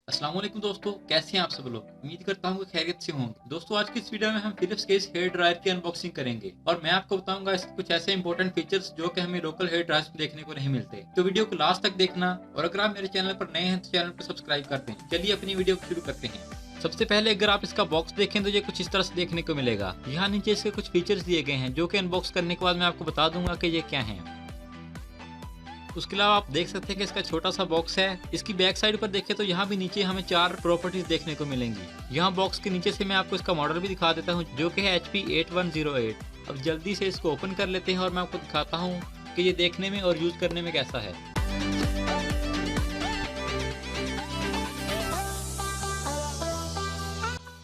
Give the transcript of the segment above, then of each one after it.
अस्सलाम वालेकुम दोस्तों, कैसे हैं आप सब लोग। उम्मीद करता हूँ कि खैरियत से होंगे। दोस्तों आज की इस वीडियो में हम फिलिप्स के इस हेयर ड्रायर की अनबॉक्सिंग करेंगे और मैं आपको बताऊंगा इसके कुछ ऐसे इंपॉर्टेंट फीचर्स जो कि हमें लोकल हेयर ड्रायर्स में देखने को नहीं मिलते। तो वीडियो को लास्ट तक देखना और अगर आप मेरे चैनल पर नए हैं तो चैनल को सब्सक्राइब कर दें। चलिए अपनी वीडियो को शुरू करते हैं। सबसे पहले अगर आप इसका बॉक्स देखें तो ये कुछ इस तरह से देखने को मिलेगा। यहाँ नीचे इसके कुछ फीचर्स दिए गए हैं जो कि अनबॉक्स करने के बाद मैं आपको बता दूंगा कि ये क्या है। उसके अलावा आप देख सकते हैं कि इसका छोटा सा बॉक्स है। इसकी बैक साइड पर देखें तो यहाँ भी नीचे हमें 4 प्रॉपर्टीज देखने को मिलेंगी। यहाँ बॉक्स के नीचे से मैं आपको इसका मॉडल भी दिखा देता हूँ जो कि है HP 8108। अब जल्दी से इसको ओपन कर लेते हैं और मैं आपको दिखाता हूँ कि ये देखने में और यूज करने में कैसा है।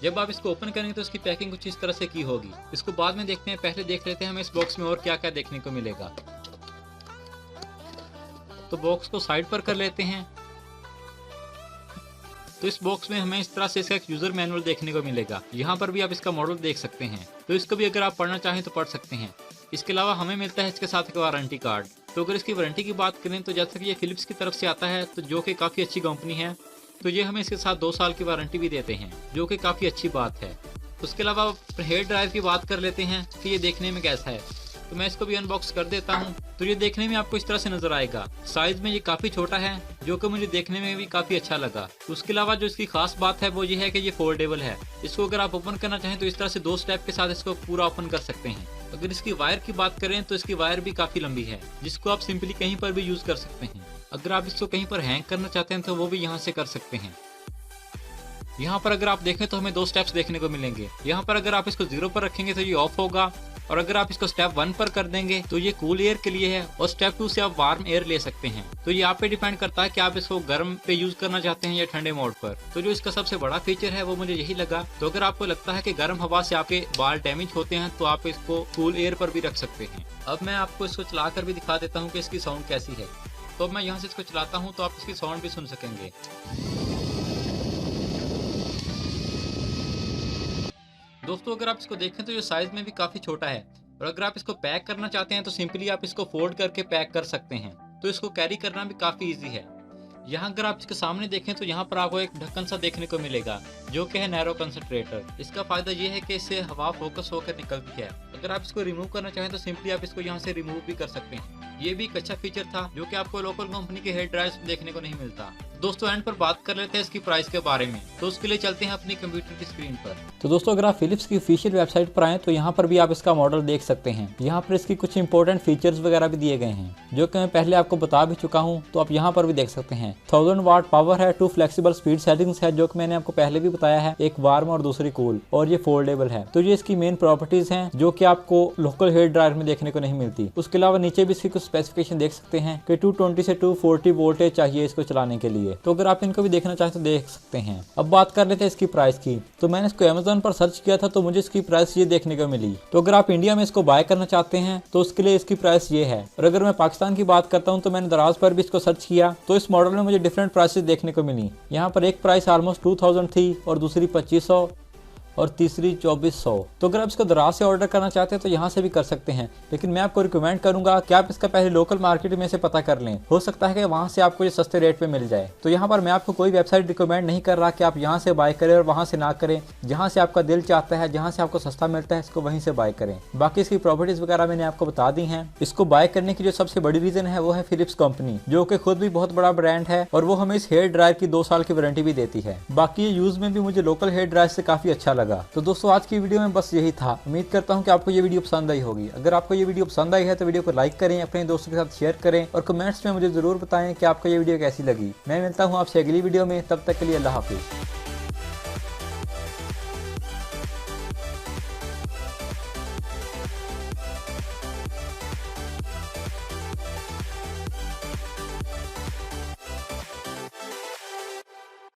जब आप इसको ओपन करेंगे तो इसकी पैकिंग कुछ इस तरह से की होगी। इसको बाद में देखते हैं, पहले देख लेते हैं हमें इस बॉक्स में और क्या क्या देखने को मिलेगा। तो बॉक्स को साइड पर कर लेते हैं। तो इस बॉक्स में हमें इस तरह से इसका एक यूजर मैनुअल देखने को मिलेगा। यहाँ पर भी आप इसका मॉडल देख सकते हैं, तो इसको भी अगर आप पढ़ना चाहें तो पढ़ सकते हैं। इसके अलावा हमें मिलता है इसके साथ एक वारंटी कार्ड। तो अगर इसकी वारंटी की बात करें तो जैसा कि ये फिलिप्स की तरफ से आता है तो जो कि काफ़ी अच्छी कंपनी है, तो ये हमें इसके साथ 2 साल की वारंटी भी देते हैं जो कि काफ़ी अच्छी बात है। उसके अलावा हेयर ड्रायर की बात कर लेते हैं कि ये देखने में कैसा है। तो मैं इसको भी अनबॉक्स कर देता हूँ। तो ये देखने में आपको इस तरह से नजर आएगा। साइज में ये काफी छोटा है जो कि मुझे देखने में भी काफी अच्छा लगा। उसके अलावा जो इसकी खास बात है वो ये है कि ये फोल्डेबल है। इसको अगर आप ओपन करना चाहें तो इस तरह से 2 स्टेप के साथ इसको पूरा ओपन कर सकते हैं। अगर इसकी वायर की बात करें तो इसकी वायर भी काफी लंबी है जिसको आप सिंपली कहीं पर भी यूज कर सकते हैं। अगर आप इसको कहीं पर हैंग करना चाहते हैं तो वो भी यहाँ से कर सकते हैं। यहाँ पर अगर आप देखें तो हमें 2 स्टेप्स देखने को मिलेंगे। यहाँ पर अगर आप इसको 0 पर रखेंगे तो ये ऑफ होगा और अगर आप इसको स्टेप 1 पर कर देंगे तो ये कूल एयर के लिए है और स्टेप 2 से आप वार्म एयर ले सकते हैं। तो ये आप पे डिपेंड करता है कि आप इसको गर्म पे यूज करना चाहते हैं या ठंडे मोड पर। तो जो इसका सबसे बड़ा फीचर है वो मुझे यही लगा। तो अगर आपको लगता है कि गर्म हवा से आपके बाल डैमेज होते हैं तो आप इसको कूल एयर पर भी रख सकते हैं। अब मैं आपको इसको चला कर भी दिखा देता हूँ कि इसकी साउंड कैसी है। तो मैं यहाँ से इसको चलाता हूँ तो आप इसकी साउंड भी सुन सकेंगे। दोस्तों अगर आप इसको देखें तो ये साइज में भी काफी छोटा है और अगर आप इसको पैक करना चाहते हैं तो सिंपली आप इसको फोल्ड करके पैक कर सकते हैं। तो इसको कैरी करना भी काफी इजी है। यहाँ अगर आप इसके सामने देखें तो यहाँ पर आपको एक ढक्कन सा देखने को मिलेगा जो कि है नैरो कंसंट्रेटर। इसका फायदा ये है कि इससे हवा फोकस होकर निकलती है। अगर आप इसको रिमूव करना चाहें तो सिंपली आप इसको यहाँ से रिमूव भी कर सकते हैं। ये भी एक अच्छा फीचर था जो कि आपको लोकल कंपनी के हेयर ड्रायर्स में देखने को नहीं मिलता। दोस्तों एंड पर बात कर लेते हैं इसकी प्राइस के बारे में। तो उसके लिए चलते हैं अपनी कंप्यूटर की स्क्रीन पर। तो दोस्तों अगर आप फिलिप्स की ऑफिशियल वेबसाइट पर आए तो यहाँ पर भी आप इसका मॉडल देख सकते हैं। यहाँ पर इसकी कुछ इंपॉर्टेंट फीचर्स वगैरह भी दिए गए हैं जो कि मैं पहले आपको बता भी चुका हूँ। तो आप यहाँ पर भी देख सकते हैं 1000 वाट पावर है, 2 फ्लेक्सिबल स्पीड सेटिंग्स है जो कि मैंने आपको पहले भी बताया है, एक वार्म और दूसरी कूल, और ये फोल्डेबल है। तो ये इसकी मेन प्रॉपर्टीज हैं जो कि आपको लोकल हेयर ड्रायर में देखने को नहीं मिलती। उसके अलावा नीचे भी इसकी कुछ स्पेसिफिकेशन देख सकते हैं कि 220 से 240 वोल्टेज चाहिए इसको चलाने के लिए। तो अगर आप इनको भी देखना चाहें तो देख सकते हैं। अब बात कर लेते हैं इसकी प्राइस की। तो मैंने इसको Amazon पर सर्च किया था तो मुझे इसकी प्राइस ये देखने को मिली। तो अगर आप इंडिया में इसको बाय करना चाहते हैं तो उसके लिए इसकी प्राइस ये है। और अगर मैं पाकिस्तान की बात करता हूँ तो मैंने दराज पर भी इसको सर्च किया तो इस मॉडल में मुझे डिफरेंट प्राइसेस देखने को मिली। यहाँ पर एक प्राइस ऑलमोस्ट 2000 थी और दूसरी 2500 और तीसरी 2400। तो अगर आप इसको दराज से ऑर्डर करना चाहते हैं तो यहाँ से भी कर सकते हैं, लेकिन मैं आपको रिकमेंड करूंगा कि आप इसका पहले लोकल मार्केट में से पता कर लें। हो सकता है कि वहाँ से आपको ये सस्ते रेट पे मिल जाए। तो यहाँ पर मैं आपको कोई वेबसाइट रिकमेंड नहीं कर रहा कि आप यहाँ से बाय करें और वहाँ से ना करें। जहाँ से आपका दिल चाहता है, जहाँ से आपको सस्ता मिलता है, इसको वहीं से बाय करें। बाकी इसकी प्रॉपर्टीज वगैरह मैंने आपको बता दी हैं। इसको बाय करने की जो सबसे बड़ी रीजन है वो है फिलिप्स कंपनी, जो कि खुद भी बहुत बड़ा ब्रांड है और वो हमें इस हेयर ड्रायर की 2 साल की वारंटी भी देती है। बाकी ये यूज में भी मुझे लोकल हेयर ड्रायर से काफी अच्छा लगा। तो दोस्तों आज की वीडियो में बस यही था। उम्मीद करता हूं कि आपको ये वीडियो पसंद आई होगी। अगर आपको ये वीडियो पसंद आई है तो वीडियो को लाइक करें, अपने दोस्तों के साथ शेयर करें और कमेंट्स में मुझे जरूर बताएं कि आपको ये वीडियो कैसी लगी। मैं मिलता हूं आपसे अगली वीडियो में, तब तक के लिए अल्लाह हाफिज।